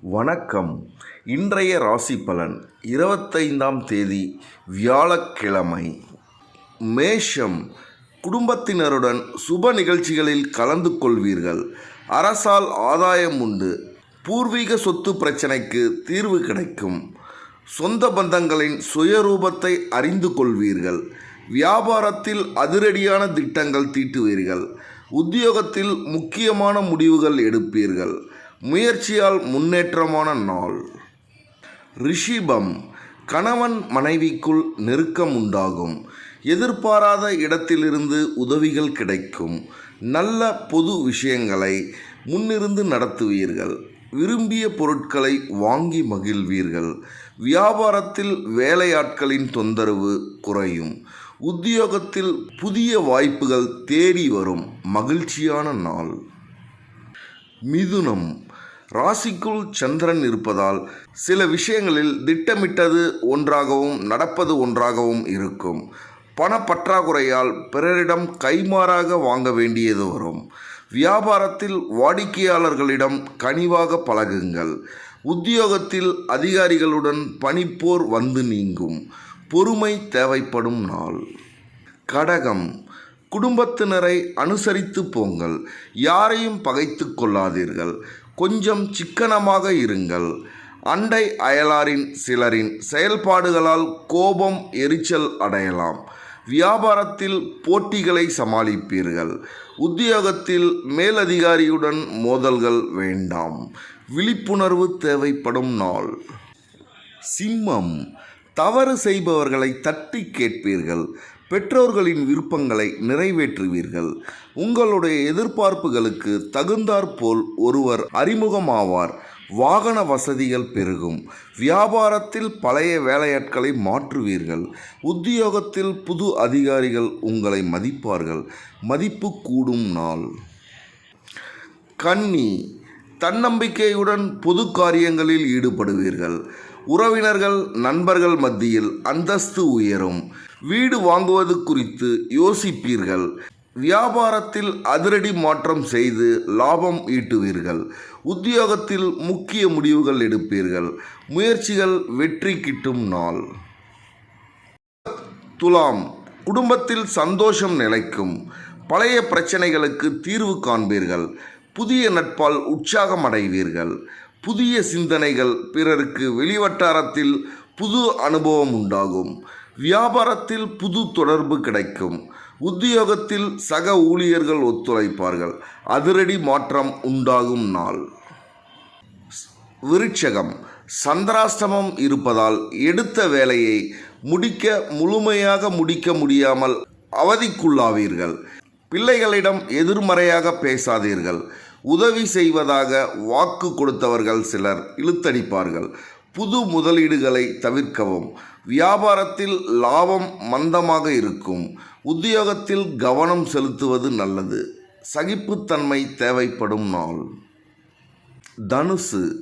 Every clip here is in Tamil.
வணக்கம். இன்றைய ராசி பலன் 25ஆம் தேதி வியாழக்கிழமை. மேஷம். குடும்பத்தினருடன் சுப நிகழ்ச்சிகளில் கலந்து கொள்வீர்கள். அரசால் ஆதாயம் உண்டு. பூர்வீக சொத்து பிரச்சனைக்கு தீர்வு கிடைக்கும். சொந்த பந்தங்களின் சுயரூபத்தை அறிந்து கொள்வீர்கள். வியாபாரத்தில் அதிரடியான திட்டங்கள் தீட்டுவீர்கள். உத்தியோகத்தில் முக்கியமான முடிவுகள் எடுப்பீர்கள். முயற்சியால் முன்னேற்றமான நாள். ரிஷிபம். கணவன் மனைவிக்குள் நெருக்கம் உண்டாகும். எதிர்பாராத இடத்திலிருந்து உதவிகள் கிடைக்கும். நல்ல பொது விஷயங்களை முன்னிருந்து நடத்துவீர்கள். விரும்பிய பொருட்களை வாங்கி மகிழ்வீர்கள். வியாபாரத்தில் வேலையாட்களின் தொந்தரவு குறையும். உத்தியோகத்தில் புதிய வாய்ப்புகள் தேடி வரும். மகிழ்ச்சியான நாள். மிதுனம். ராசிக்குள் சந்திரன் இருப்பதால் சில விஷயங்களில் திட்டமிட்டது ஒன்றாகவும் நடப்பது ஒன்றாகவும் இருக்கும். பணப்பற்றாக்குறையால் பிறரிடம் கைமாறாக வாங்க வேண்டியது வரும். வியாபாரத்தில் வாடிக்கையாளர்களிடம் கனிவாக பழகுங்கள். உத்தியோகத்தில் அதிகாரிகளுடன் பணிப்போர் வந்து நீங்கும். பொறுமை தேவைப்படும் நாள். கடகம். குடும்பத்தினரை அனுசரித்து போங்கள். யாரையும் பகைத்து கொள்ளாதீர்கள். கொஞ்சம் சிக்கனமாக இருங்கள். அண்டை அயலாரின் சிலரின் செயல்பாடுகளால் கோபம் எரிச்சல் அடையலாம். வியாபாரத்தில் போட்டிகளை சமாளிப்பீர்கள். உத்தியோகத்தில் மேலதிகாரியுடன் மோதல்கள் வேண்டாம். விழிப்புணர்வு தேவைப்படும் நாள். சிம்மம். தவறு செய்பவர்களை தட்டி கேட்பீர்கள். பெற்றோர்களின் விருப்பங்களை நிறைவேற்றுவீர்கள். உங்களுடைய எதிர்பார்ப்புகளுக்கு தகுந்தாற்போல் ஒருவர் அறிமுகமாவார். வாகன வசதிகள் பெருகும். வியாபாரத்தில் பழைய வேலையாட்களை மாற்றுவீர்கள். உத்தியோகத்தில் புது அதிகாரிகள் உங்களை மதிப்பார்கள். மதிப்பு கூடும் நாள். கன்னி. தன்னம்பிக்கையுடன் பொது காரியங்களில் ஈடுபடுவீர்கள். உறவினர்கள் நண்பர்கள் மத்தியில் அந்தஸ்து உயரும். வீடு வாங்குவது குறித்து யோசிப்பீர்கள். வியாபாரத்தில் அதிரடி மாற்றம் செய்து லாபம் ஈட்டுவீர்கள். உத்தியோகத்தில் முக்கிய முடிவுகள் எடுப்பீர்கள். முயற்சிகள் வெற்றி கிட்டும் நாள். துலாம். குடும்பத்தில் சந்தோஷம் நிலைக்கும். பழைய பிரச்சனைகளுக்கு தீர்வு காண்பீர்கள். புதிய நட்பால் உற்சாகம் அடைவீர்கள். புதிய சிந்தனைகள் பிறருக்கு வெளிவட்டாரத்தில் புது அனுபவம் உண்டாகும். வியாபாரத்தில் புது தொடர்பு கிடைக்கும். உத்தியோகத்தில் சக ஊழியர்கள் ஒத்துழைப்பார்கள். அதிரடி மாற்றம் உண்டாகும் நாள். விருட்சகம். சந்திராஷ்டமம் இருப்பதால் எடுத்த வேலையை முழுமையாக முடிக்க முடியாமல் அவதிக்குள்ளாவீர்கள். பிள்ளைகளிடம் எதிர்மறையாக பேசாதீர்கள். உதவி செய்வதாக வாக்கு கொடுத்தவர்கள் சிலர் இழுத்தடிப்பார்கள். புது முதலீடுகளை தவிர்க்கவும். வியாபாரத்தில் லாபம் மந்தமாக இருக்கும். உத்தியோகத்தில் கவனம் செலுத்துவது நல்லது. சகிப்புத்தன்மை தேவைப்படும் நாள். தனுசு.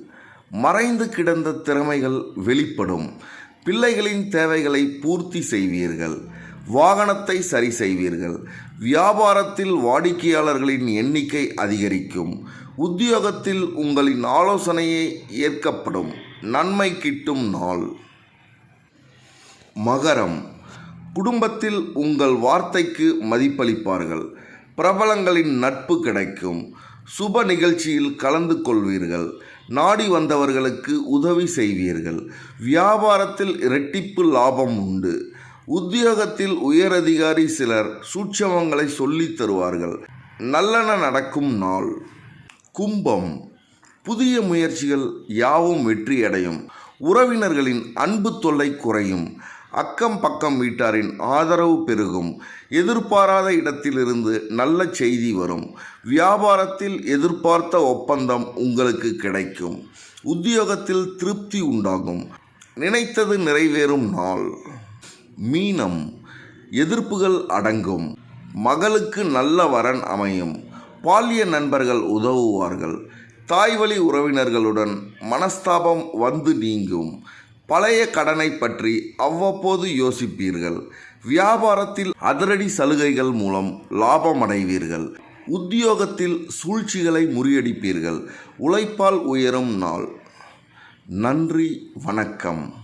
மறைந்து கிடந்த திறமைகள் வெளிப்படும். பிள்ளைகளின் தேவைகளை பூர்த்தி செய்வீர்கள். வாகனத்தை சரி செய்வீர்கள். வியாபாரத்தில் வாடிக்கையாளர்களின் எண்ணிக்கை அதிகரிக்கும். உத்தியோகத்தில் உங்களின் ஆலோசனையை ஏற்கப்படும். நன்மை கிட்டும் நாள். மகரம். குடும்பத்தில் உங்கள் வார்த்தைக்கு மதிப்பளிப்பார்கள். பிரபலங்களின் நட்பு கிடைக்கும். சுப நிகழ்ச்சியில் கலந்து கொள்வீர்கள். நாடி வந்தவர்களுக்கு உதவி செய்வீர்கள். வியாபாரத்தில் இரட்டிப்பு லாபம் உண்டு. உத்தியோகத்தில் உயரதிகாரி சிலர் சூட்சமங்களை சொல்லித் தருவார்கள். நல்லன நடக்கும் நாள். கும்பம். புதிய முயற்சிகள் யாவும் வெற்றியடையும். உறவினர்களின் அன்பு தொல்லை குறையும். அக்கம் பக்கம் வீட்டாரின் ஆதரவு பெருகும். எதிர்பாராத இடத்திலிருந்து நல்ல செய்தி வரும். வியாபாரத்தில் எதிர்பார்த்த ஒப்பந்தம் உங்களுக்கு கிடைக்கும். உத்தியோகத்தில் திருப்தி உண்டாகும். நினைத்தது நிறைவேறும் நாள். மீனம். எதிர்ப்புகள் அடங்கும். மகளுக்கு நல்ல வரன் அமையும். பால்ய நண்பர்கள் உதவுவார்கள். தாய்வழி உறவினர்களுடன் மனஸ்தாபம் வந்து நீங்கும். பழைய கடனை பற்றி அவ்வப்போது யோசிப்பீர்கள். வியாபாரத்தில் அதிரடி சலுகைகள் மூலம் லாபம் அடைவீர்கள். உத்தியோகத்தில் சூழ்ச்சிகளை முறியடிப்பீர்கள். உழைப்பால் உயரும் நாள். நன்றி, வணக்கம்.